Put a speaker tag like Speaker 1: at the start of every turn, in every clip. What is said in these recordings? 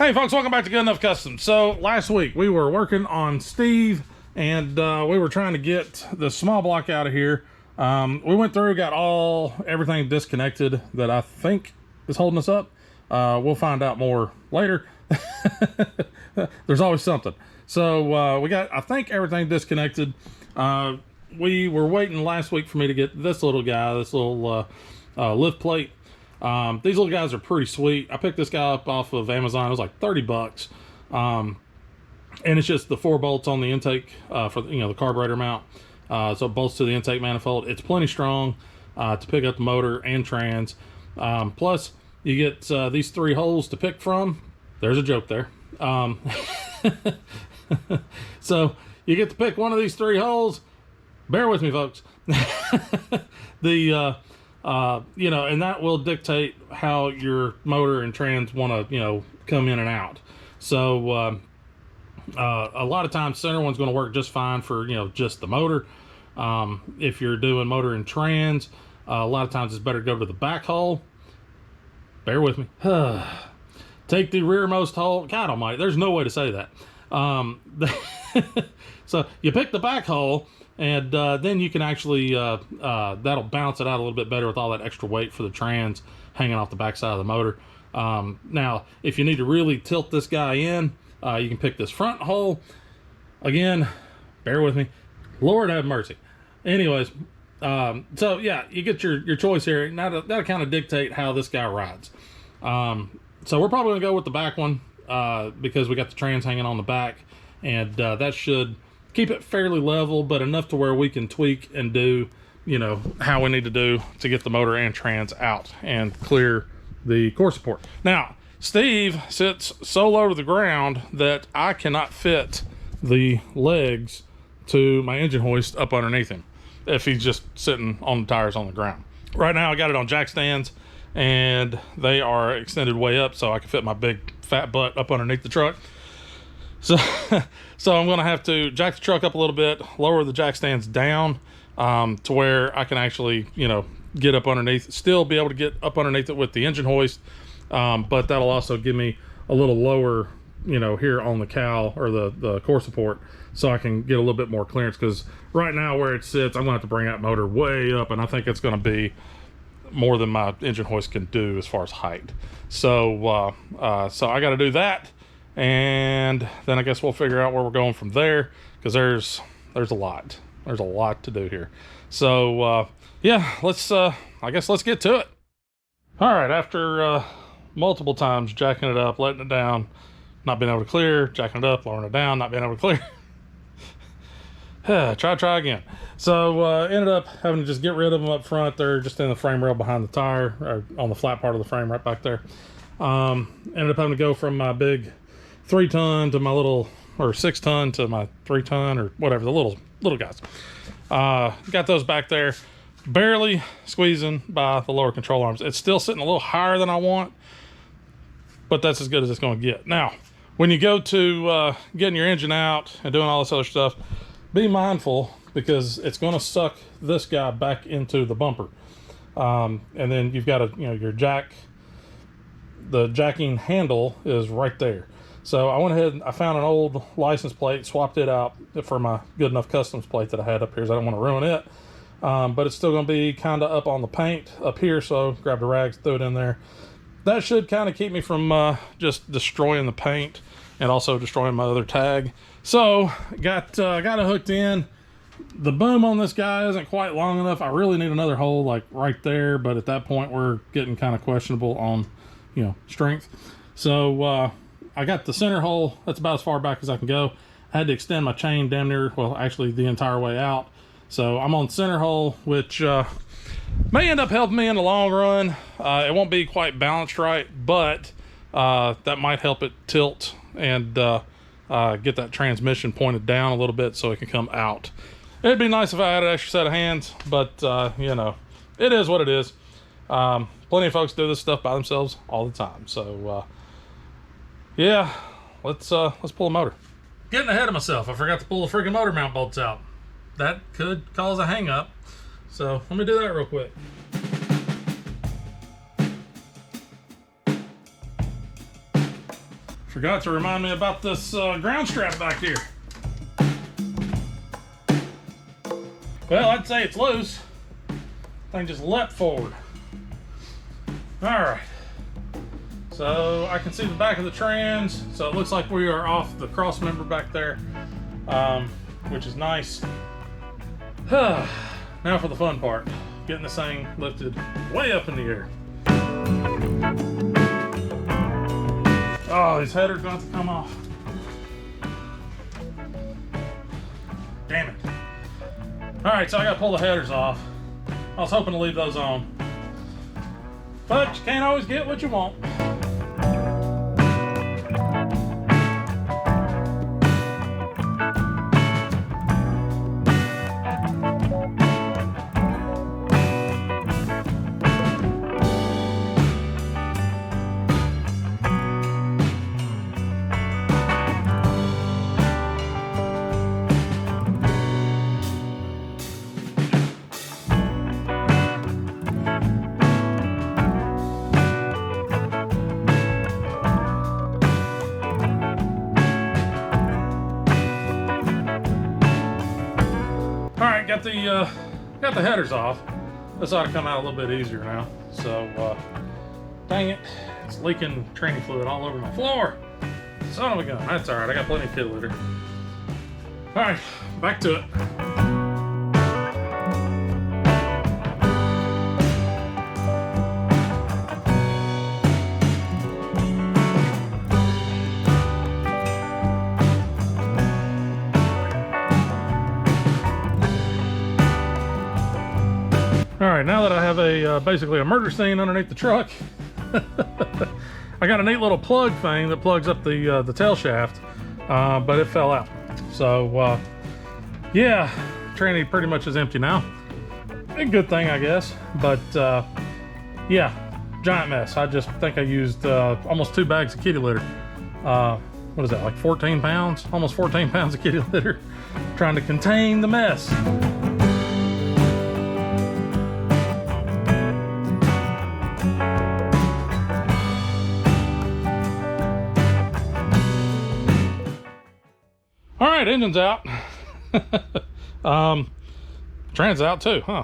Speaker 1: Hey folks, welcome back to Good Enough Customs. So last week we were working on Steve and we were trying to get the small block out of here. We went through, got everything disconnected that I think is holding us up. We'll find out more later. There's always something. So we got, I think, everything disconnected. We were waiting last week for me to get this little guy, this little lift plate. These little guys are pretty sweet. I picked this guy up off of Amazon. It was like 30 bucks. And it's just the 4 bolts on the intake for the carburetor mount. So it bolts to the intake manifold. It's plenty strong to pick up the motor and trans. Plus you get these 3 holes to pick from. There's a joke there. So you get to pick one of these 3 holes. Bear with me, folks. And that will dictate how your motor and trans want to, come in and out. So, a lot of times center one's going to work just fine for, just the motor. If you're doing motor and trans, a lot of times it's better to go to the back hole. Bear with me. Take the rearmost hole. God almighty, there's no way to say that. So you pick the back hole, and then you can actually, that'll bounce it out a little bit better with all that extra weight for the trans hanging off the backside of the motor. Now, if you need to really tilt this guy in, you can pick this front hole. Again, bear with me. Lord have mercy. Anyways, so yeah, you get your choice here. Now that'll kind of dictate how this guy rides. So we're probably gonna go with the back one because we got the trans hanging on the back, and that should keep it fairly level, but enough to where we can tweak and do, how we need to do to get the motor and trans out and clear the core support. Now, Steve sits so low to the ground that I cannot fit the legs to my engine hoist up underneath him if he's just sitting on the tires on the ground. Right now I got it on jack stands and they are extended way up so I can fit my big fat butt up underneath the truck. So I'm going to have to jack the truck up a little bit, lower the jack stands down to where I can actually, get up underneath, still be able to get up underneath it with the engine hoist. But that'll also give me a little lower, here on the cowl or the core support so I can get a little bit more clearance, because right now where it sits, I'm going to have to bring that motor way up, and I think it's going to be more than my engine hoist can do as far as height. So, so I got to do that. And then I guess we'll figure out where we're going from there, because there's a lot to do here. So yeah, I guess let's get to it. All right, after multiple times jacking it up, letting it down, not being able to clear, jacking it up, lowering it down, not being able to clear. Try again. So ended up having to just get rid of them up front. They're just in the frame rail behind the tire, or on the flat part of the frame right back there. Ended up having to go from my big 3-ton to my little, or 6-ton to my 3-ton, or whatever, the little guys. Got those back there, barely squeezing by the lower control arms. It's still sitting a little higher than I want, but that's as good as it's going to get. Now, when you go to getting your engine out and doing all this other stuff, be mindful, because it's going to suck this guy back into the bumper. And then you've got your jack, the jacking handle is right there. So I went ahead and I found an old license plate, swapped it out for my Good Enough Customs plate that I had up here, so I don't want to ruin it. But it's still going to be kind of up on the paint up here, so grabbed a rag, threw it in there. That should kind of keep me from just destroying the paint and also destroying my other tag. So got it hooked in. The boom on this guy isn't quite long enough. I really need another hole like right there, but at that point we're getting kind of questionable on strength. So I got the center hole. That's about as far back as I can go. I had to extend my chain damn near, well, actually the entire way out. So I'm on center hole, which may end up helping me in the long run. It won't be quite balanced right, but that might help it tilt and get that transmission pointed down a little bit so it can come out. It'd be nice if I had an extra set of hands, but it is what it is. Plenty of folks do this stuff by themselves all the time. So yeah, let's pull the motor. Getting ahead of myself, I forgot to pull the freaking motor mount bolts out. That could cause a hang up. So let me do that real quick. Forgot to remind me about this ground strap back here. Well, I'd say it's loose. Thing just leapt forward. All right. So I can see the back of the trans. So it looks like we are off the cross member back there, which is nice. Now for the fun part. Getting this thing lifted way up in the air. Oh, these headers got to come off. Damn it. All right, so I got to pull the headers off. I was hoping to leave those on. But you can't always get what you want. Got the headers off. This ought to come out a little bit easier now. So, dang it, it's leaking training fluid all over my floor. Son of a gun. That's all right. I got plenty of kitty litter. All right, back to it. All right, now that I have a basically a murder scene underneath the truck, I got a neat little plug thing that plugs up the tail shaft, but it fell out. So yeah, tranny pretty much is empty now. A good thing, I guess. But yeah, giant mess. I just think I used almost 2 bags of kitty litter. What is that, like 14 pounds? Almost 14 pounds of kitty litter, trying to contain the mess. All right, engine's out. Trans out too, huh?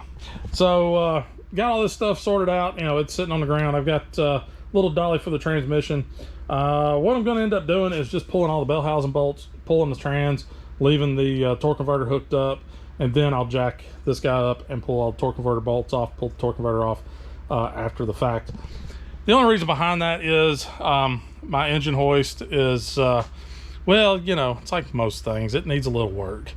Speaker 1: So got all this stuff sorted out. You know, it's sitting on the ground. I've got a little dolly for the transmission. What I'm going to end up doing is just pulling all the bell housing bolts, pulling the trans, leaving the torque converter hooked up, and then I'll jack this guy up and pull all the torque converter bolts off, pull the torque converter off after the fact. The only reason behind that is my engine hoist is well, you know, it's like most things. It needs a little work.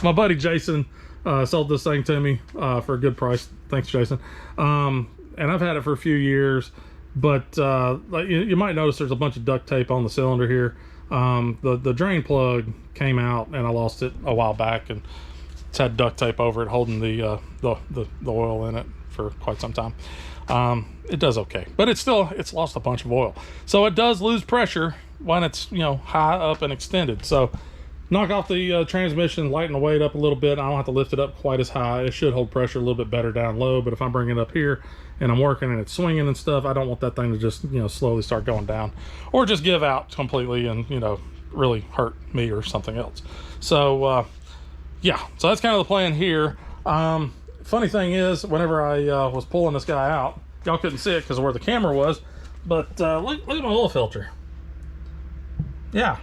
Speaker 1: My buddy Jason sold this thing to me for a good price. Thanks, Jason. And I've had it for a few years, but like you might notice there's a bunch of duct tape on the cylinder here. The drain plug came out and I lost it a while back, and it's had duct tape over it holding the oil in it for quite some time. It does okay, but it's lost a bunch of oil, so it does lose pressure when it's, you know, high up and extended. So knock off the transmission, lighten the weight up a little bit. I don't have to lift it up quite as high. It should hold pressure a little bit better down low, but if I'm bringing it up here and I'm working and it's swinging and stuff, I don't want that thing to just, you know, slowly start going down or just give out completely and, you know, really hurt me or something else. So yeah, so that's kind of the plan here. Funny thing is, whenever I was pulling this guy out, y'all couldn't see it because of where the camera was, but look at my oil filter. Yeah.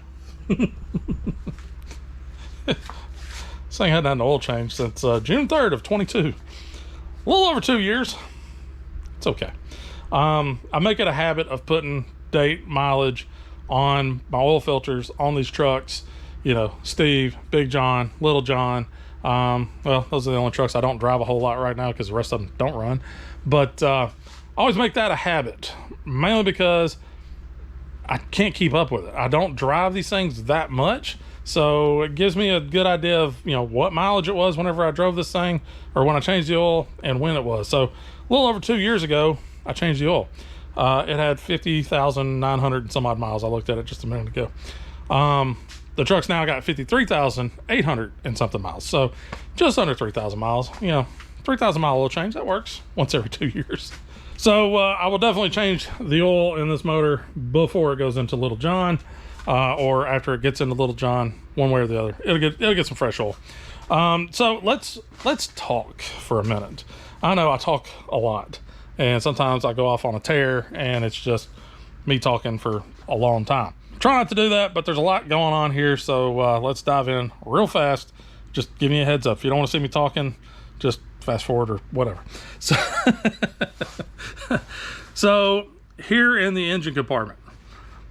Speaker 1: This thing hadn't had an oil change since June 3rd of 22. A little over 2 years. It's okay. I make it a habit of putting date, mileage on my oil filters on these trucks. You know, Steve, Big John, Little John. Well, those are the only trucks I don't drive a whole lot right now because the rest of them don't run. But I always make that a habit, mainly because I can't keep up with it. I don't drive these things that much, so it gives me a good idea of, you know, what mileage it was whenever I drove this thing, or when I changed the oil and when it was. So a little over 2 years ago, I changed the oil. It had 50,900 and some odd miles. I looked at it just a minute ago. The truck's now got 53,800 and something miles. So just under 3,000 miles. You know, 3,000 mile oil change, that works once every 2 years. So I will definitely change the oil in this motor before it goes into Little John, or after it gets into Little John, one way or the other. It'll get some fresh oil. So let's talk for a minute. I know I talk a lot, and sometimes I go off on a tear, and it's just me talking for a long time. Try not to do that, but there's a lot going on here, so let's dive in real fast. Just give me a heads up. If you don't want to see me talking, just fast forward or whatever. So, so here in the engine compartment,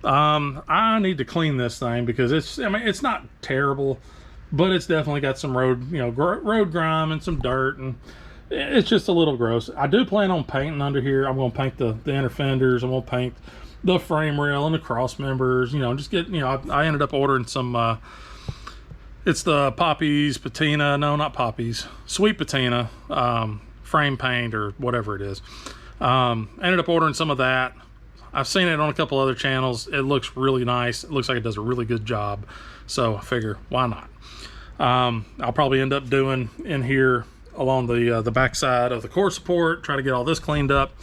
Speaker 1: I need to clean this thing because it's not terrible, but it's definitely got some road grime and some dirt, and it's just a little gross. I do plan on painting under here. I'm going to paint the inner fenders. I'm going to paint the frame rail and the cross members, just get, I ended up ordering some, it's the Poppy's patina, no, not Poppy's, Sweet Patina, frame paint or whatever it is. Ended up ordering some of that. I've seen it on a couple other channels. It looks really nice. It looks like it does a really good job. So I figure, why not? I'll probably end up doing in here along the back side of the core support, try to get all this cleaned up.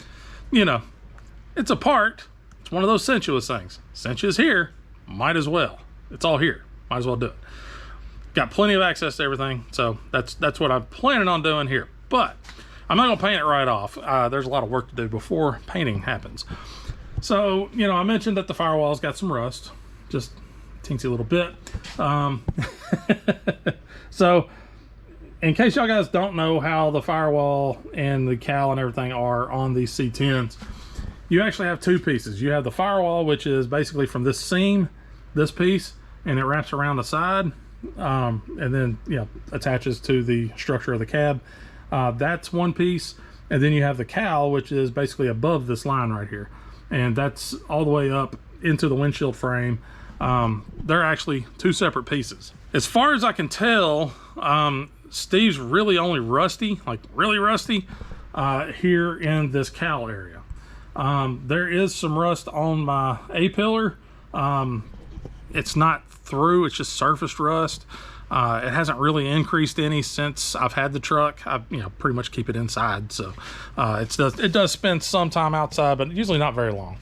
Speaker 1: It's a part. It's one of those sensuous things. Since it's here, might as well. It's all here. Might as well do it. Got plenty of access to everything, so that's what I'm planning on doing here. But I'm not gonna paint it right off. There's a lot of work to do before painting happens. So, I mentioned that the firewall's got some rust, just teensy little bit. So, in case y'all guys don't know how the firewall and the cowl and everything are on these C10s, you actually have two pieces. You have the firewall, which is basically from this seam, this piece, and it wraps around the side, and then attaches to the structure of the cab. That's one piece, and then you have the cowl, which is basically above this line right here, and that's all the way up into the windshield frame. They're actually two separate pieces. As far as I can tell, Steve's really only rusty, like really rusty, here in this cowl area. There is some rust on my A-pillar. It's not through, it's just surfaced rust. It hasn't really increased any since I've had the truck. I pretty much keep it inside, so it does spend some time outside, but usually not very long.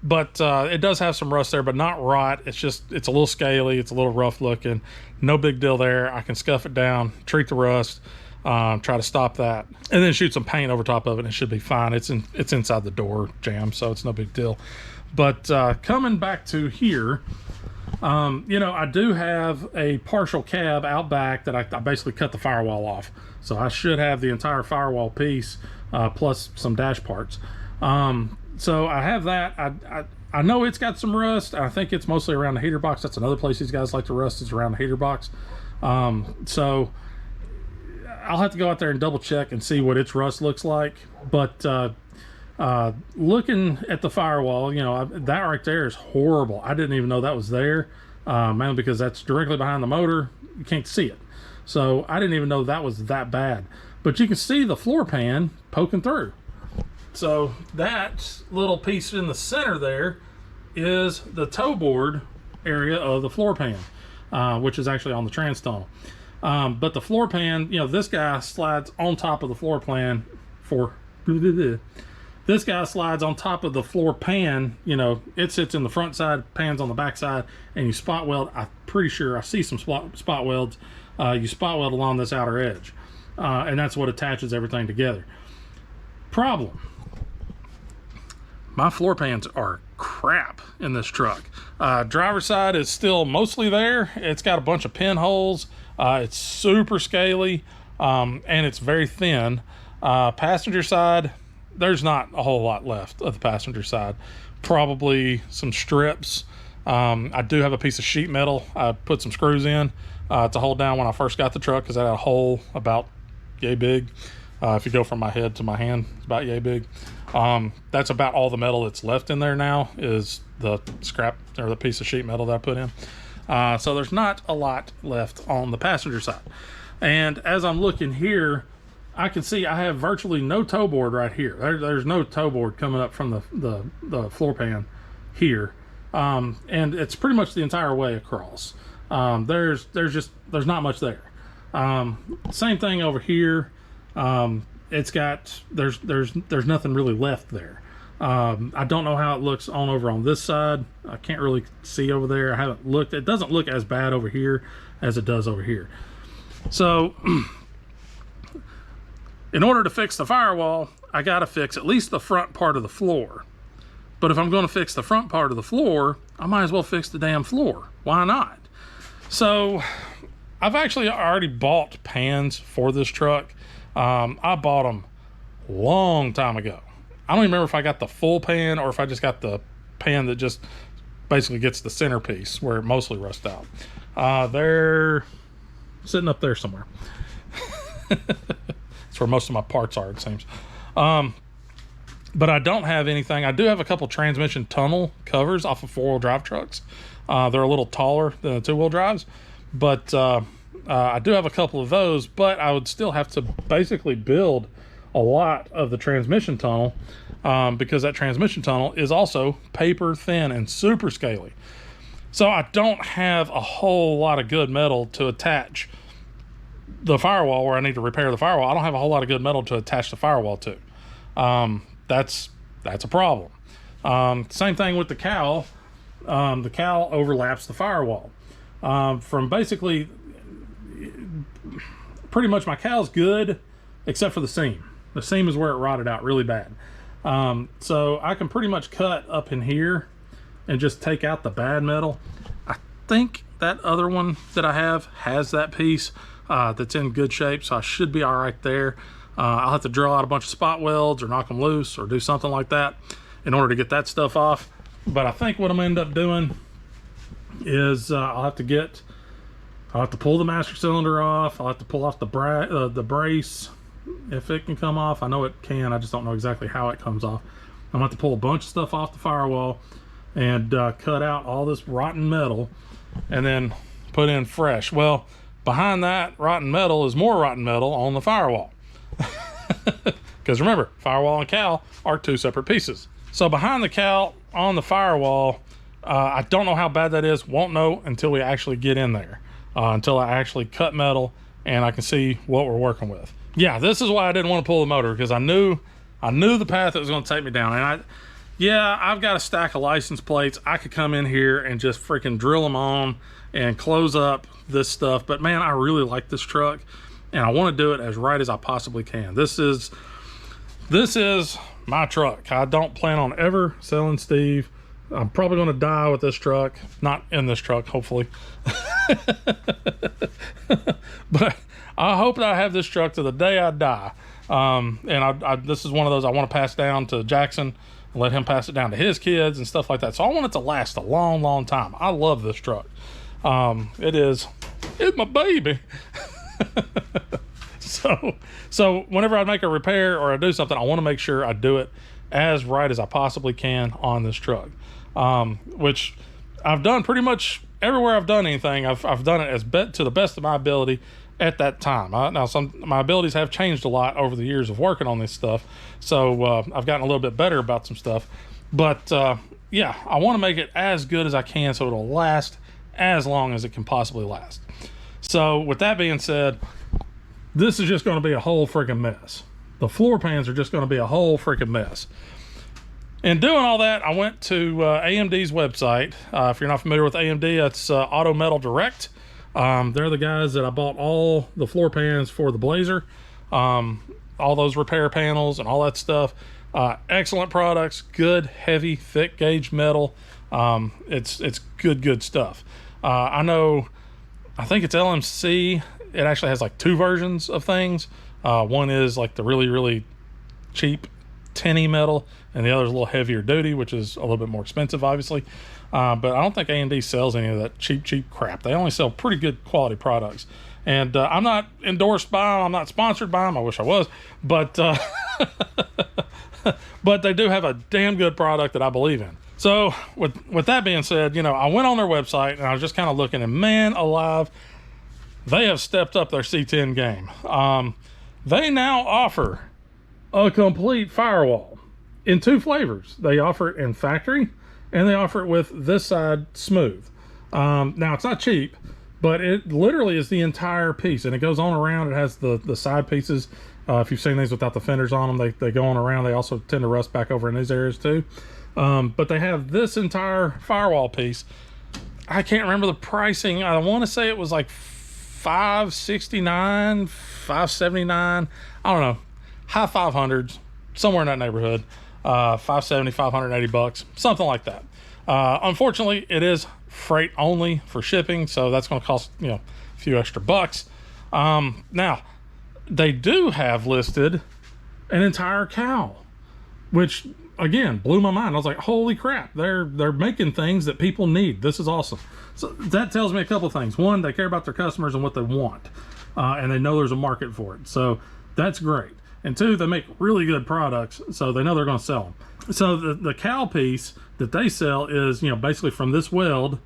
Speaker 1: But it does have some rust there, but not rot. It's a little scaly, it's a little rough looking. No big deal there. I can scuff it down, treat the rust, try to stop that, and then shoot some paint over top of it, and it should be fine. It's inside the door jamb, so it's no big deal. But coming back to here, I do have a partial cab out back that I basically cut the firewall off, so I should have the entire firewall piece plus some dash parts. So I have that. I know it's got some rust. I think it's mostly around the heater box. That's another place these guys like to rust, is around the heater box. So I'll have to go out there and double check and see what its rust looks like. But looking at the firewall, that right there is horrible. I didn't even know that was there, mainly because that's directly behind the motor. You can't see it. So I didn't even know that was that bad. But you can see the floor pan poking through. So that little piece in the center there is the toe board area of the floor pan, which is actually on the trans tunnel. But the floor pan, this guy slides on top of the floor pan this guy slides on top of the floor pan. It sits in the front side, pans on the back side, and you spot weld. I'm pretty sure I see some spot welds. You spot weld along this outer edge, and that's what attaches everything together. Problem: my floor pans are crap in this truck. Driver's side is still mostly there. It's got a bunch of pinholes. It's super scaly, and it's very thin. Passenger side, there's not a whole lot left of the passenger side. Probably some strips. I do have a piece of sheet metal I put some screws in to hold down when I first got the truck, because I had a hole about yay big. If you go from my head to my hand, it's about yay big. That's about all the metal that's left in there now, is the scrap or the piece of sheet metal that I put in. So there's not a lot left on the passenger side. And as I'm looking here, I can see I have virtually no toe board right here. There's no toe board coming up from the floor pan here. And it's pretty much the entire way across. There's not much there. Same thing over here. it's got, there's nothing really left there. I don't know how it looks on over on this side. I can't really see over there. I haven't looked. It doesn't look as bad over here as it does over here. So in order to fix the firewall, I got to fix at least the front part of the floor. But if I'm going to fix the front part of the floor, I might as well fix the damn floor. Why not? So I've actually already bought pans for this truck. I bought them a long time ago. I don't even remember if I got the full pan or if I just got the pan that just basically gets the centerpiece where it mostly rusts out. They're sitting up there somewhere. That's where most of my parts are, it seems. But I don't have anything. I do have a couple transmission tunnel covers off of four-wheel drive trucks. They're a little taller than the two-wheel drives, but I do have a couple of those, but I would still have to basically build a lot of the transmission tunnel because that transmission tunnel is also paper thin and super scaly. So I don't have a whole lot of good metal to attach the firewall where I need to repair the firewall. I don't have a whole lot of good metal to attach the firewall to. That's a problem. Same thing with the cowl. The cowl overlaps the firewall. From basically, pretty much my cowl's good, except for the seam. The seam is where it rotted out really bad. So I can pretty much cut up in here and just take out the bad metal. I think that other one that I have has that piece that's in good shape, so I should be all right there. I'll have to drill out a bunch of spot welds or knock them loose or do something like that in order to get that stuff off. But I think what I'm gonna end up doing is I'll have to pull the master cylinder off. I'll have to pull off the brace if it can come off. I know it can, I just don't know exactly how it comes off. I'm gonna have to pull a bunch of stuff off the firewall and cut out all this rotten metal and then put in fresh. Well, behind that rotten metal is more rotten metal on the firewall. Because remember, firewall and cowl are two separate pieces. So behind the cowl on the firewall, I don't know how bad that is. Won't know until we actually get in there, until I actually cut metal and I can see what we're working with. Yeah, this is why I didn't want to pull the motor, because I knew the path it was going to take me down. And I've got a stack of license plates. I could come in here and just freaking drill them on and close up this stuff. But man, I really like this truck and I want to do it as right as I possibly can. This is my truck. I don't plan on ever selling Steve. I'm probably going to die with this truck. Not in this truck, hopefully. But I hope that I have this truck to the day I die. And this is one of those I want to pass down to Jackson and let him pass it down to his kids and stuff like that. So I want it to last a long, long time. I love this truck. It's my baby. So whenever I make a repair or I do something, I want to make sure I do it as right as I possibly can on this truck. Which I've done pretty much everywhere I've done anything. I've done it to the best of my ability at that time. Now my abilities have changed a lot over the years of working on this stuff. So I've gotten a little bit better about some stuff, but yeah, I want to make it as good as I can so it'll last as long as it can possibly last. So with that being said, this is just going to be a whole freaking mess. The floor pans are just going to be a whole freaking mess. In doing all that, I went to AMD's website. If you're not familiar with AMD, that's Auto Metal Direct. They're the guys that I bought all the floor pans for the Blazer, all those repair panels and all that stuff. Excellent products, good, heavy, thick gauge metal. It's good stuff. I think it's LMC. It actually has like two versions of things. One is like the really, really cheap tinny metal, and the other is a little heavier duty, which is a little bit more expensive, obviously. But I don't think AMD sells any of that cheap crap. They only sell pretty good quality products. And I'm not endorsed by them. I'm not sponsored by them. I wish I was. But, but they do have a damn good product that I believe in. So with that being said, I went on their website and I was just kind of looking, and man alive, they have stepped up their C10 game. They now offer a complete firewall in two flavors. They offer it in factory, and they offer it with this side smooth. Now it's not cheap, but it literally is the entire piece, and it goes on around. It has the side pieces. If you've seen these without the fenders on them, they go on around. They also tend to rust back over in these areas too. But they have this entire firewall piece. I can't remember the pricing. I want to say it was like $569, $579. I don't know, high 500s, somewhere in that neighborhood. 570, 580 bucks, something like that. Unfortunately, it is freight only for shipping, so that's going to cost, you know, a few extra bucks. Now, they do have listed an entire cowl, which again blew my mind. I was like, holy crap, they're making things that people need. This is awesome. So that tells me a couple of things. One, they care about their customers and what they want, and they know there's a market for it, so that's great. And two, they make really good products, so they know they're going to sell them. So the cowl piece that they sell is, you know, basically from this weld,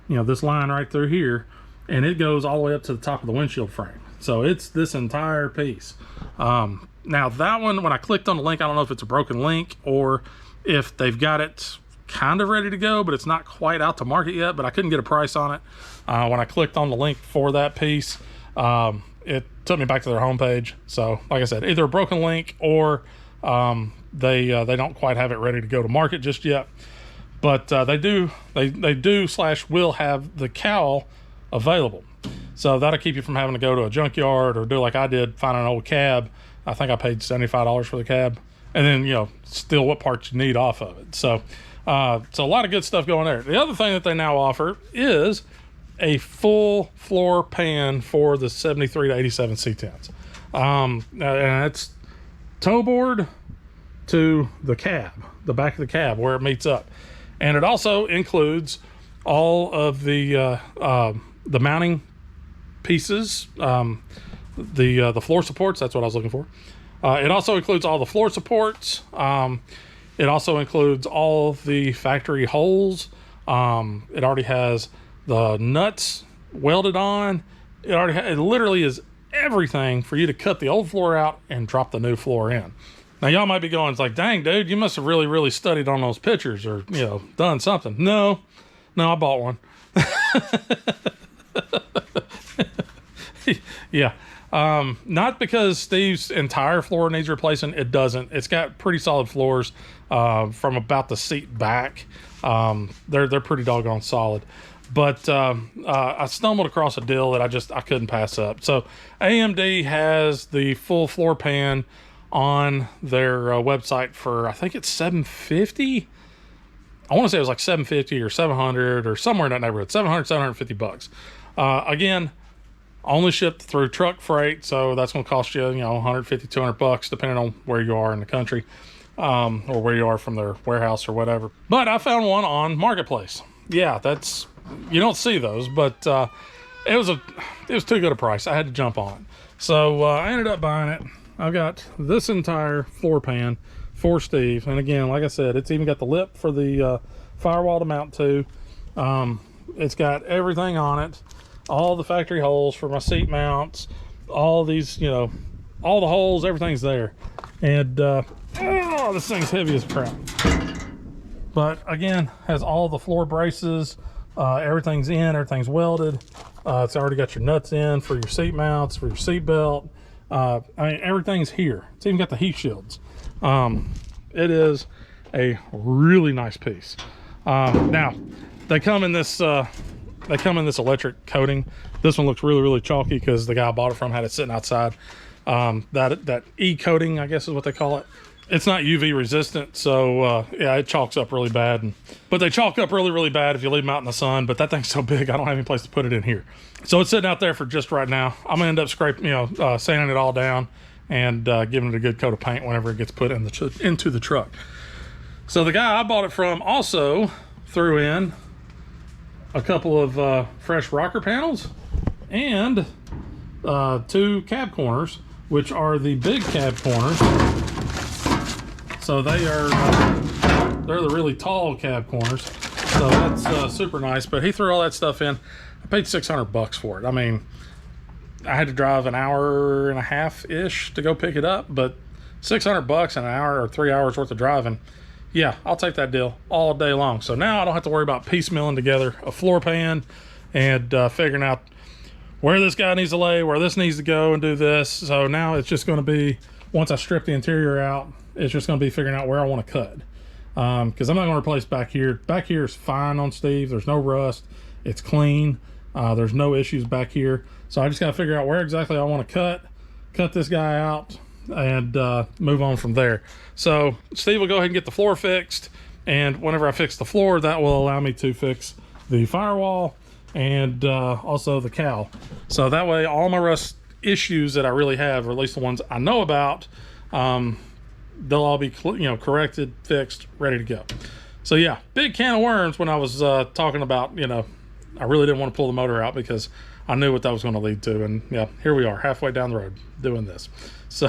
Speaker 1: you know, this line right through here, and it goes all the way up to the top of the windshield frame. So it's this entire piece. Now that one, when I clicked on the link, I don't know if it's a broken link or if they've got it kind of ready to go, but it's not quite out to market yet, but I couldn't get a price on it. When I clicked on the link for that piece, it took me back to their homepage. So like I said, either a broken link or they don't quite have it ready to go to market just yet. But they do / will have the cowl available. So that'll keep you from having to go to a junkyard or do like I did, find an old cab. I think I paid $75 for the cab, and then, you know, steal what parts you need off of it. So a lot of good stuff going there. The other thing that they now offer is a full floor pan for the 73 to 87 C10s. And it's toe board to the cab, the back of the cab where it meets up. And it also includes all of the mounting pieces, the floor supports. That's what I was looking for. It also includes all the floor supports. It also includes all the factory holes. It already has the nuts welded on. It literally is everything for you to cut the old floor out and drop the new floor in. Now y'all might be going, it's like, dang dude, you must have really studied on those pictures, or, you know, done something. No, I bought one. Yeah. Not because Steve's entire floor needs replacing. It doesn't. It's got pretty solid floors from about the seat back. They're pretty doggone solid. But I stumbled across a deal that I couldn't pass up. So AMD has the full floor pan on their website for, I think it's $750. I want to say it was like $750 or $700 or somewhere in that neighborhood. $700, $750. Again, only shipped through truck freight, so that's going to cost you, you know, $150, $200 depending on where you are in the country, or where you are from their warehouse or whatever. But I found one on Marketplace. Yeah, that's, you don't see those, but it was too good a price. I had to jump on it, so I ended up buying it. I've got this entire floor pan for Steve, and again, like I said, it's even got the lip for the firewall to mount to. It's got everything on it. All the factory holes for my seat mounts, all these, you know, all the holes, everything's there. And oh, this thing's heavy as crap. But again, has all the floor braces, everything's in, everything's welded. It's already got your nuts in for your seat mounts, for your seat belt. I mean, everything's here. It's even got the heat shields. It is a really nice piece. Now, they come in this electric coating. This one looks really chalky because the guy I bought it from had it sitting outside. That E coating, I guess is what they call it. It's not UV resistant, so yeah, it chalks up really bad. But they chalk up really bad if you leave them out in the sun. But that thing's so big, I don't have any place to put it in here. So it's sitting out there for just right now. I'm gonna end up scraping, sanding it all down and giving it a good coat of paint whenever it gets put into the truck. So the guy I bought it from also threw in a couple of fresh rocker panels and 2 cab corners, which are the big cab corners. So they are they're the really tall cab corners. So that's super nice. But he threw all that stuff in. I paid $600 for it. I mean, I had to drive an hour and a half ish to go pick it up, but $600 in an hour or 3 hours worth of driving. Yeah, I'll take that deal all day long. So now I don't have to worry about piecemealing together a floor pan, and figuring out where this guy needs to lay, where this needs to go, and do this. So now it's just going to be, once I strip the interior out, it's just going to be figuring out where I want to cut. Because I'm not going to replace back here. Back here is fine on Steve. There's no rust. It's clean. There's no issues back here. So I just got to figure out where exactly I want to cut this guy out, and move on from there. So Steve will go ahead and get the floor fixed, and whenever I fix the floor, that will allow me to fix the firewall and also the cowl. So that way all my rust issues that I really have, or at least the ones I know about, they'll all be corrected, fixed, ready to go. So yeah, big can of worms when I was talking about, I really didn't want to pull the motor out because I knew what that was going to lead to. And yeah, here we are halfway down the road doing this. So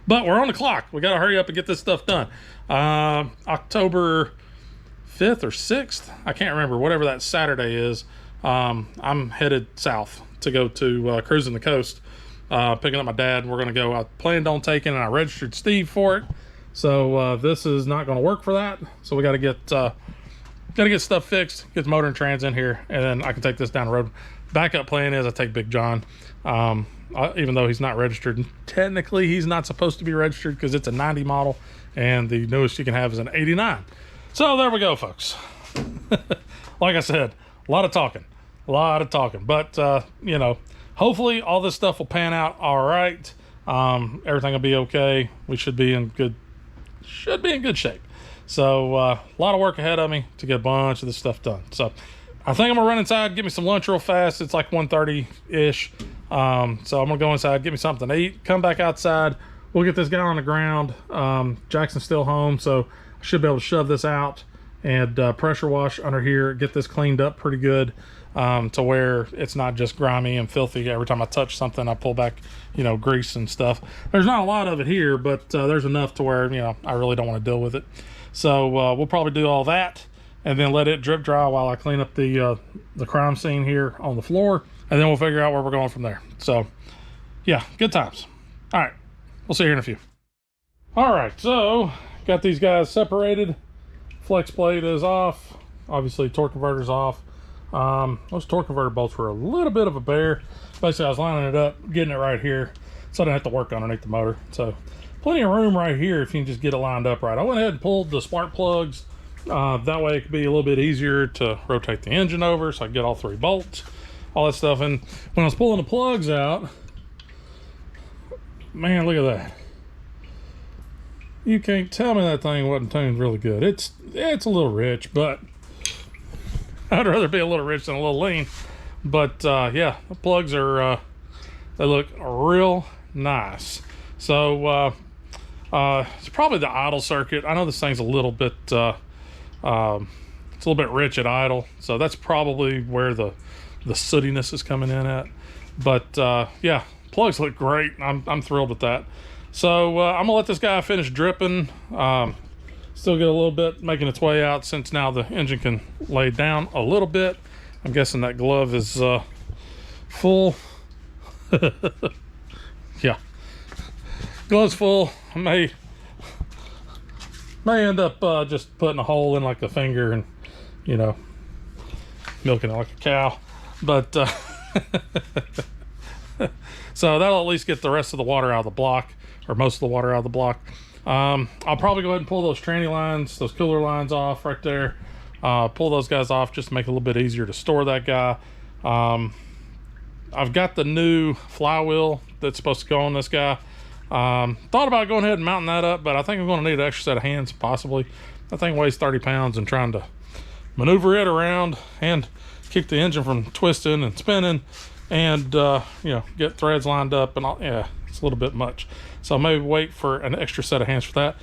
Speaker 1: but we're on the clock. We got to hurry up and get this stuff done. October 5th or 6th, I can't remember, whatever that Saturday is, I'm headed south to go to cruising the coast, picking up my dad. We're going to go. I planned on taking, and I registered Steve for it. So this is not going to work for that. So we got to get stuff fixed, get the motor and trans in here, and then I can take this down the road. Backup plan is I take Big John, even though he's not registered. Technically, he's not supposed to be registered because it's a 90 model, and the newest you can have is an 89. So there we go, folks. Like I said, a lot of talking, but hopefully all this stuff will pan out all right. Everything will be okay. We should be in good shape. So a lot of work ahead of me to get a bunch of this stuff done. So I think I'm gonna run inside, get me some lunch real fast. It's like 1:30-ish. So I'm gonna go inside, get me something to eat, come back outside. We'll get this guy on the ground. Jackson's still home, so I should be able to shove this out and pressure wash under here, get this cleaned up pretty good, to where it's not just grimy and filthy. Every time I touch something, I pull back, grease and stuff. There's not a lot of it here, but there's enough to where, I really don't want to deal with it. So we'll probably do all that and then let it drip dry while I clean up the crime scene here on the floor, and then we'll figure out where we're going from there. So yeah, good times. All right, we'll see you here in a few. All right, so got these guys separated. Flex plate is off. Obviously torque converter's off. Those torque converter bolts were a little bit of a bear. Basically I was lining it up, getting it right here, so I didn't have to work underneath the motor. So plenty of room right here if you can just get it lined up right. I went ahead and pulled the spark plugs. That way it could be a little bit easier to rotate the engine over, so I can get all 3 bolts, all that stuff. And when I was pulling the plugs out, man, look at that. You can't tell me that thing wasn't tuned really good. It's a little rich, but I'd rather be a little rich than a little lean. But yeah, the plugs are they look real nice. So it's probably the idle circuit. I know this thing's a little bit it's a little bit rich at idle, so that's probably where the sootiness is coming in at. But yeah, plugs look great. I'm thrilled with that. So I'm gonna let this guy finish dripping. Still get a little bit making its way out, since now the engine can lay down a little bit. I'm guessing that glove is full. Yeah, glove's full. I may end up just putting a hole in like the finger and milking it like a cow, but so that'll at least get the rest of the water out of the block, or most of the water out of the block. I'll probably go ahead and pull those tranny lines, those cooler lines off right there. Pull those guys off just to make it a little bit easier to store that guy. I've got the new flywheel that's supposed to go on this guy. Thought about going ahead and mounting that up, but I think I'm going to need an extra set of hands, possibly. That thing weighs 30 pounds, and trying to maneuver it around and keep the engine from twisting and spinning, and get threads lined up and all, yeah, it's a little bit much. So maybe wait for an extra set of hands for that.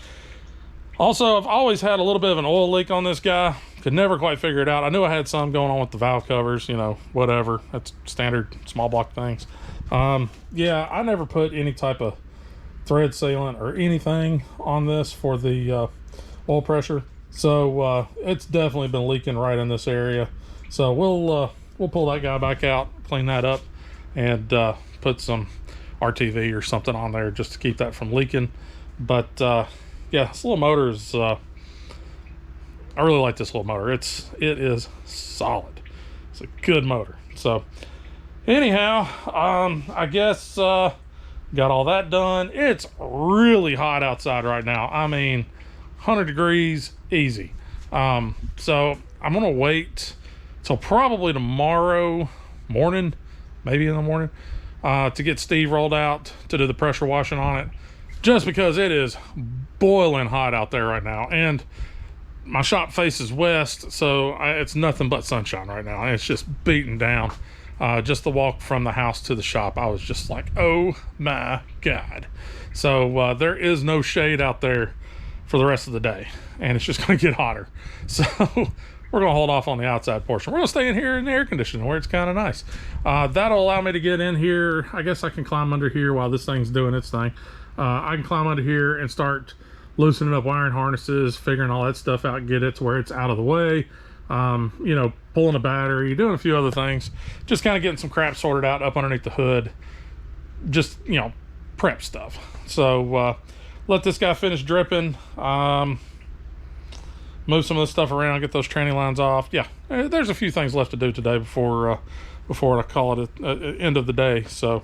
Speaker 1: Also, I've always had a little bit of an oil leak on this guy. Could never quite figure it out. I knew I had some going on with the valve covers, whatever. That's standard small block things. Yeah, I never put any type of thread sealant or anything on this for the oil pressure. So it's definitely been leaking right in this area. So we'll pull that guy back out, clean that up, and put some RTV or something on there just to keep that from leaking. But yeah, this little motor is I really like this little motor. It is solid. It's a good motor. So anyhow, I guess got all that done. It's really hot outside right now. I mean, 100 degrees easy. So I'm gonna wait till probably tomorrow morning, maybe in the morning, to get Steve rolled out to do the pressure washing on it, just because it is boiling hot out there right now. And my shop faces west, so it's nothing but sunshine right now. It's just beating down. Just the walk from the house to the shop, I was just like, oh my God. So there is no shade out there for the rest of the day, and it's just gonna get hotter. So we're gonna hold off on the outside portion. We're gonna stay in here in the air conditioning where it's kind of nice. That'll allow me to get in here. I guess I can climb under here while this thing's doing its thing. I can climb under here and start loosening up wiring harnesses, figuring all that stuff out, get it to where it's out of the way. You know, pulling a battery, doing a few other things, just kind of getting some crap sorted out up underneath the hood, just, you know, prep stuff. So let this guy finish dripping, move some of this stuff around, get those tranny lines off. Yeah, there's a few things left to do today before I call it a end of the day. So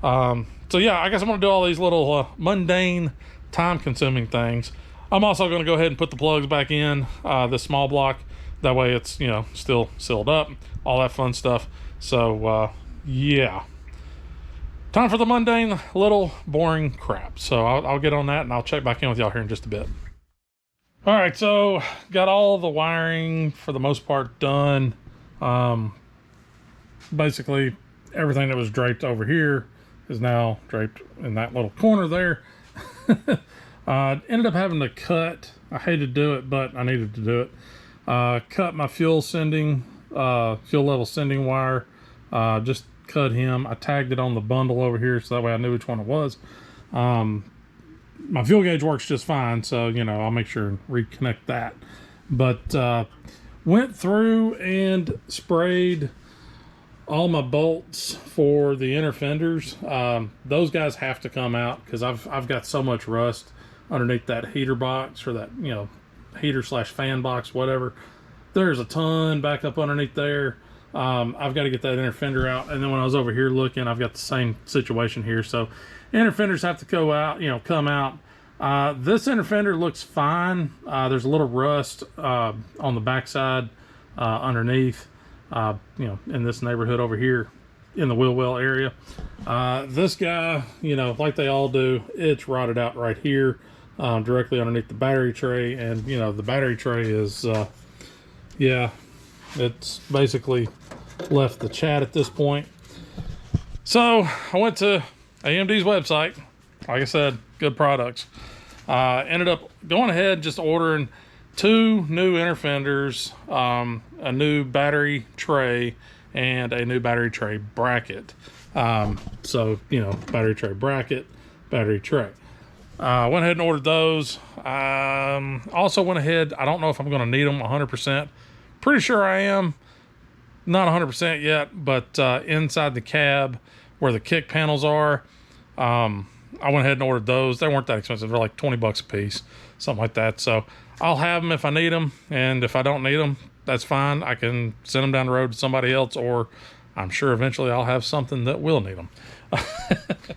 Speaker 1: so yeah, I guess I'm gonna do all these little mundane, time-consuming things. I'm also gonna go ahead and put the plugs back in this small block. That way it's, you know, still sealed up, all that fun stuff. So yeah, time for the mundane, little boring crap. So I'll get on that and I'll check back in with y'all here in just a bit. All right, so got all the wiring for the most part done. Basically everything that was draped over here is now draped in that little corner there. Ended up having to cut, I hated to do it, but I needed to do it. Cut my fuel level sending wire, just cut him. I tagged it on the bundle over here so that way I knew which one it was. My fuel gauge works just fine, so, you know, I'll make sure and reconnect that. But went through and sprayed all my bolts for the inner fenders. Those guys have to come out because I've got so much rust underneath that heater box, or that, you know, heater slash fan box, whatever. There's a ton back up underneath there. I've got to get that inner fender out. And then when I was over here looking, I've got the same situation here. So inner fenders have to go out, you know, come out. This inner fender looks fine. There's a little rust on the backside underneath, you know, in this neighborhood over here in the wheel well area. This guy, you know, like they all do, it's rotted out right here. Directly underneath the battery tray, and you know, the battery tray is yeah, it's basically left the chat at this point. So I went to AMD's website, like I said, good products. Ended up going ahead just ordering 2 new inner fenders, a new battery tray, and a new battery tray bracket. So, you know, battery tray bracket, battery tray. Went ahead and ordered those. Also went ahead, I don't know if I'm going to need them 100%. Pretty sure I am. Not 100% yet, but inside the cab where the kick panels are, I went ahead and ordered those. They weren't that expensive. They're like 20 bucks a piece, something like that. So I'll have them if I need them, and if I don't need them, that's fine. I can send them down the road to somebody else, or I'm sure eventually I'll have something that will need them.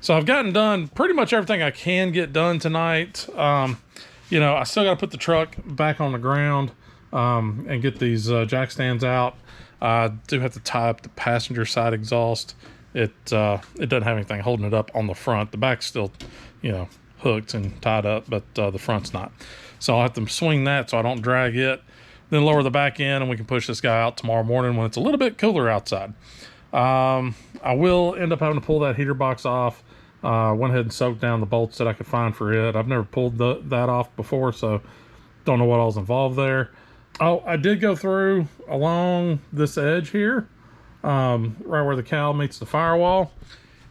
Speaker 1: So I've gotten done pretty much everything I can get done tonight. You know, I still got to put the truck back on the ground and get these jack stands out. I do have to tie up the passenger side exhaust. It doesn't have anything holding it up on the front. The back's still, you know, hooked and tied up, but the front's not. So I'll have to swing that so I don't drag it, then lower the back end, and we can push this guy out tomorrow morning when it's a little bit cooler outside. I will end up having to pull that heater box off. Went ahead and soaked down the bolts that I could find for it. I've never pulled that off before, so don't know what all's involved there. Oh, I did go through along this edge here, right where the cowl meets the firewall,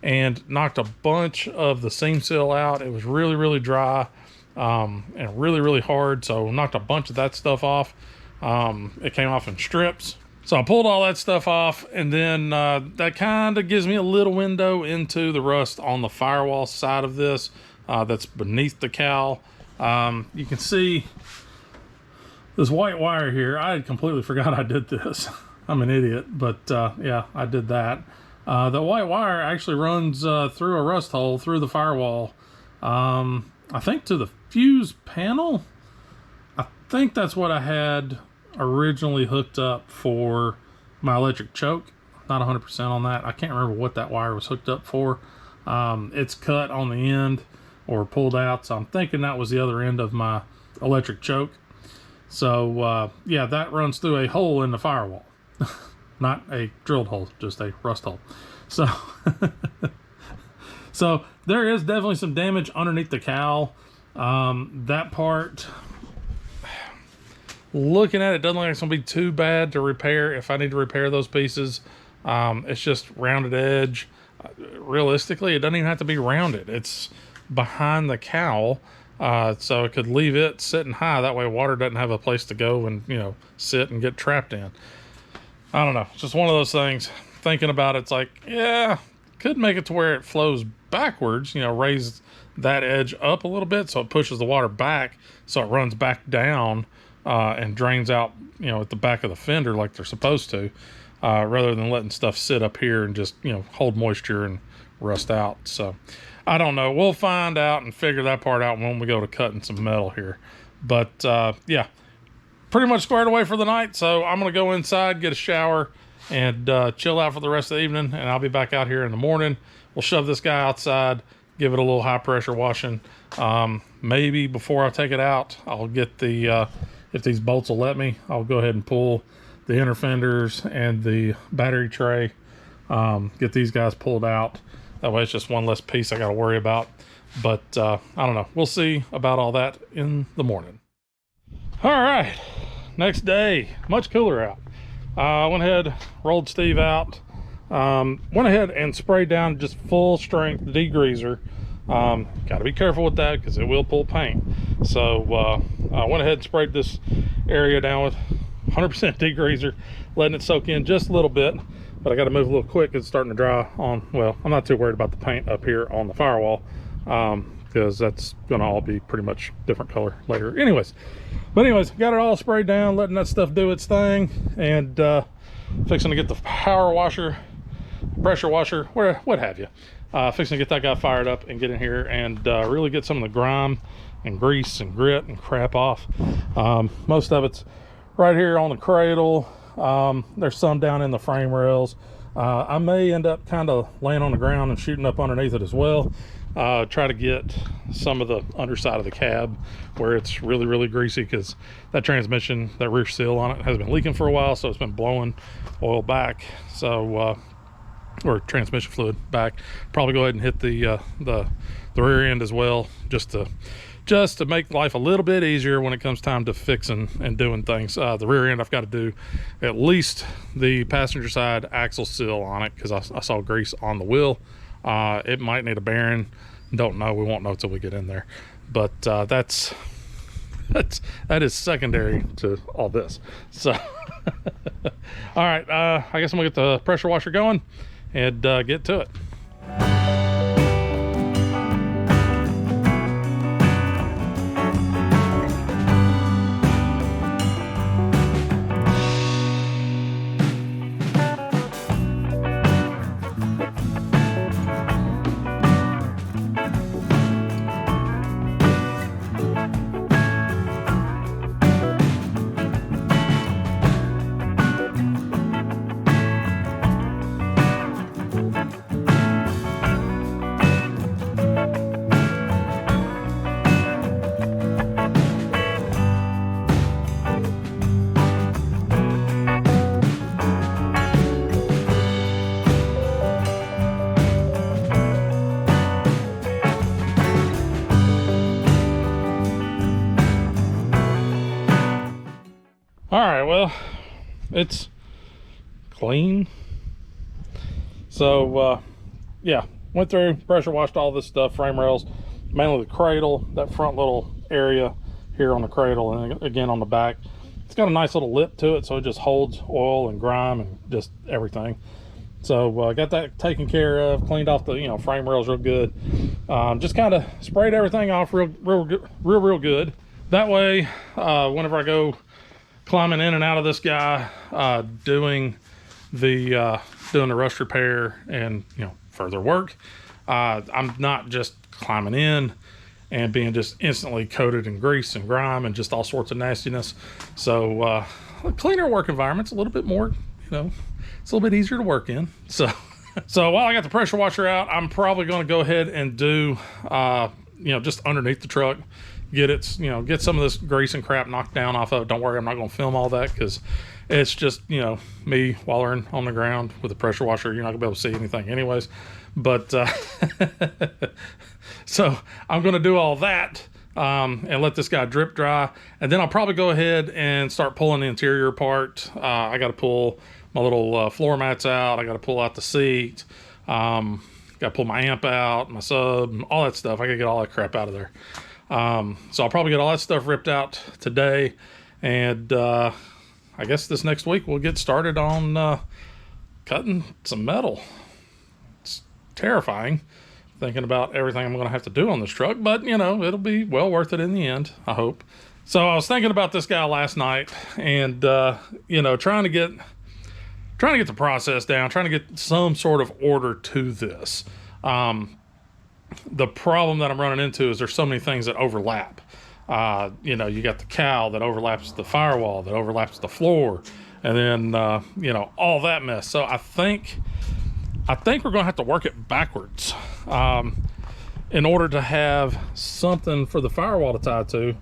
Speaker 1: and knocked a bunch of the seam seal out. It was really, really dry, and really, really hard, so knocked a bunch of that stuff off. It came off in strips. So I pulled all that stuff off, and then that kind of gives me a little window into the rust on the firewall side of this that's beneath the cowl. You can see this white wire here. I had completely forgot I did this. I'm an idiot, but yeah, I did that. The white wire actually runs through a rust hole through the firewall. I think to the fuse panel. I think that's what I had originally hooked up for my electric choke. Not 100% on that. I can't remember what that wire was hooked up for. It's cut on the end or pulled out, so I'm thinking that was the other end of my electric choke. So yeah, that runs through a hole in the firewall. Not a drilled hole, just a rust hole. So so there is definitely some damage underneath the cowl. That part, looking at it, doesn't look like it's gonna be too bad to repair if I need to repair those pieces. It's just rounded edge. Realistically, it doesn't even have to be rounded. It's behind the cowl, so it could leave it sitting high. That way water doesn't have a place to go and, you know, sit and get trapped in. I don't know. It's just one of those things. Thinking about it, it's like, yeah, could make it to where it flows backwards, you know, raise that edge up a little bit so it pushes the water back, so it runs back down and drains out, you know, at the back of the fender like they're supposed to, rather than letting stuff sit up here and just, you know, hold moisture and rust out. So I don't know. We'll find out and figure that part out when we go to cutting some metal here. But yeah, pretty much squared away for the night. So I'm going to go inside, get a shower, and chill out for the rest of the evening. And I'll be back out here in the morning. We'll shove this guy outside, give it a little high pressure washing. Maybe before I take it out, I'll get the, if these bolts will let me, I'll go ahead and pull the inner fenders and the battery tray, get these guys pulled out. That way it's just one less piece I got to worry about. But I don't know. We'll see about all that in the morning. All right, next day, much cooler out. Went ahead, rolled Steve out, went ahead and sprayed down just full strength degreaser. Got to be careful with that because it will pull paint. So I went ahead and sprayed this area down with 100% degreaser, letting it soak in just a little bit. But I got to move a little quick. It's starting to dry on, well, I'm not too worried about the paint up here on the firewall, because that's going to all be pretty much different color later. Anyways, got it all sprayed down, letting that stuff do its thing, and fixing to get the power washer, pressure washer, what have you. Fixing to get that guy fired up and get in here and really get some of the grime and grease and grit and crap off. Most of it's right here on the cradle. There's some down in the frame rails. I may end up kind of laying on the ground and shooting up underneath it as well. Try to get some of the underside of the cab where it's really greasy, because that transmission, that rear seal on it, has been leaking for a while, so it's been blowing oil back. So or transmission fluid back. Probably go ahead and hit the rear end as well, just to make life a little bit easier when it comes time to fixing and doing things. The rear end, I've got to do at least the passenger side axle seal on it, because I saw grease on the wheel. It might need a bearing. Don't know. We won't know till we get in there. But that is secondary to all this. So all right, I guess I'm gonna get the pressure washer going and get to it. All right, well, it's clean. So yeah, went through, pressure washed all this stuff, frame rails, mainly the cradle, that front little area here on the cradle, and again on the back. It's got a nice little lip to it, so it just holds oil and grime and just everything. So got that taken care of, cleaned off the frame rails real good. Just kind of sprayed everything off real good. That way, whenever I go climbing in and out of this guy, doing the rust repair and, you know, further work. I'm not just climbing in and being just instantly coated in grease and grime and just all sorts of nastiness. So a cleaner work environment's a little bit more, you know, it's a little bit easier to work in. So so while I got the pressure washer out, I'm probably going to go ahead and do you know, just underneath the truck, get it, you know, get some of this grease and crap knocked down off of it. Don't worry, I'm not going to film all that because it's just, you know, me wallering on the ground with a pressure washer. You're not gonna be able to see anything anyways. But so I'm gonna do all that and let this guy drip dry, and then I'll probably go ahead and start pulling the interior apart. I got to pull my little floor mats out. I got to pull out the seat. Got to pull my amp out, my sub, all that stuff. I gotta get all that crap out of there. So I'll probably get all that stuff ripped out today, and I guess this next week we'll get started on cutting some metal. It's terrifying thinking about everything I'm going to have to do on this truck, but you know, it'll be well worth it in the end, I hope. So I was thinking about this guy last night, and you know, trying to get the process down, trying to get some sort of order to this. The problem that I'm running into is there's so many things that overlap. You know, you got the cowl that overlaps the firewall, that overlaps the floor, and then you know, all that mess. So I think we're gonna have to work it backwards in order to have something for the firewall to tie to.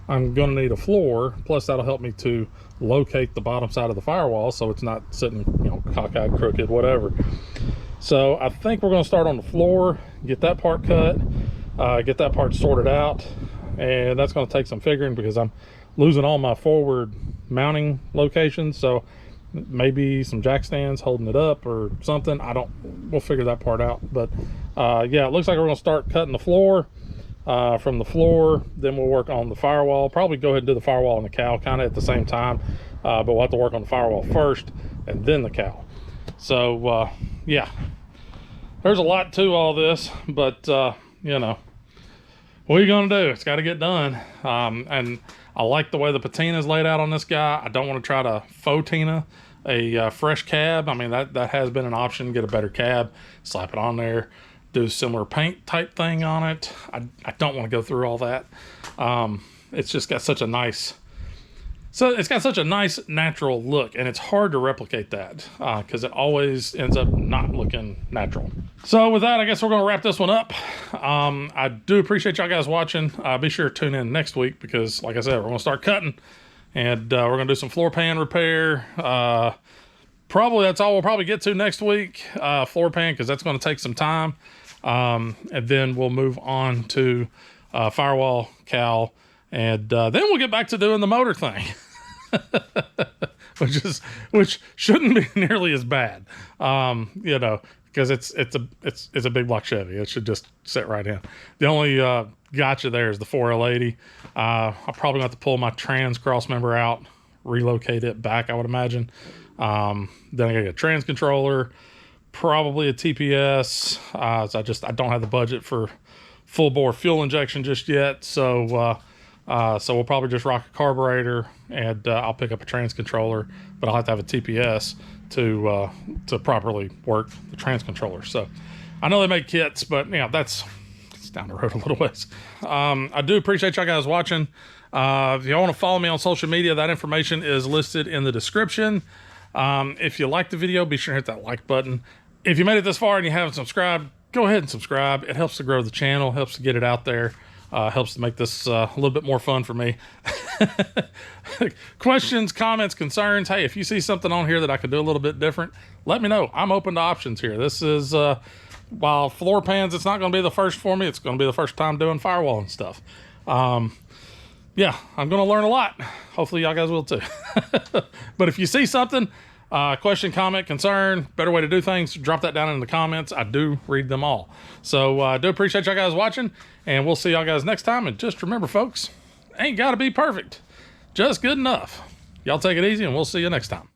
Speaker 1: I'm gonna need a floor, plus that'll help me to locate the bottom side of the firewall so it's not sitting, you know, cockeyed, crooked, whatever. So I think we're gonna start on the floor, get that part cut, get that part sorted out, and that's going to take some figuring because I'm losing all my forward mounting locations. So maybe some jack stands holding it up or something. We'll figure that part out. But yeah, it looks like we're going to start cutting the floor. From the floor, then we'll work on the firewall. Probably go ahead and do the firewall and the cowl kind of at the same time. But we'll have to work on the firewall first and then the cowl. So yeah, there's a lot to all this, but you know, what are you gonna do? It's got to get done. And I like the way the patina is laid out on this guy. I don't want to try to faux tina a fresh cab. I mean, that has been an option. Get a better cab, slap it on there, do similar paint type thing on it. I don't want to go through all that. It's just got such a nice, natural look, and it's hard to replicate that because it always ends up not looking natural. So with that, I guess we're going to wrap this one up. I do appreciate y'all guys watching. Be sure to tune in next week because, like I said, we're going to start cutting, and we're going to do some floor pan repair. Probably that's all we'll probably get to next week, floor pan, because that's going to take some time. And then we'll move on to firewall, cowl, and then we'll get back to doing the motor thing. which shouldn't be nearly as bad, you know, because it's a big block Chevy. It should just sit right in. The only gotcha there is the 4L80. I'll probably have to pull my trans cross member out, relocate it back, I would imagine. Then I gotta get a trans controller, probably a TPS. So I don't have the budget for full bore fuel injection just yet. So we'll probably just rock a carburetor, and I'll pick up a trans controller, but I'll have to have a TPS to properly work the trans controller. So I know they make kits, but you know, it's down the road a little ways. I do appreciate y'all guys watching. If y'all want to follow me on social media, that information is listed in the description. If you like the video, be sure to hit that like button. If you made it this far and you haven't subscribed, go ahead and subscribe. It helps to grow the channel, helps to get it out there. Helps to make this a little bit more fun for me. Questions, comments, concerns. Hey, if you see something on here that I could do a little bit different, let me know. I'm open to options here. This is, while floor pans, it's not going to be the first for me. It's going to be the first time doing firewall and stuff. Yeah, I'm going to learn a lot. Hopefully y'all guys will too. But if you see something, question, comment, concern, better way to do things, drop that down in the comments. I do read them all. So I do appreciate y'all guys watching, and we'll see y'all guys next time. And just remember, folks, ain't got to be perfect, just good enough. Y'all take it easy, and we'll see you next time.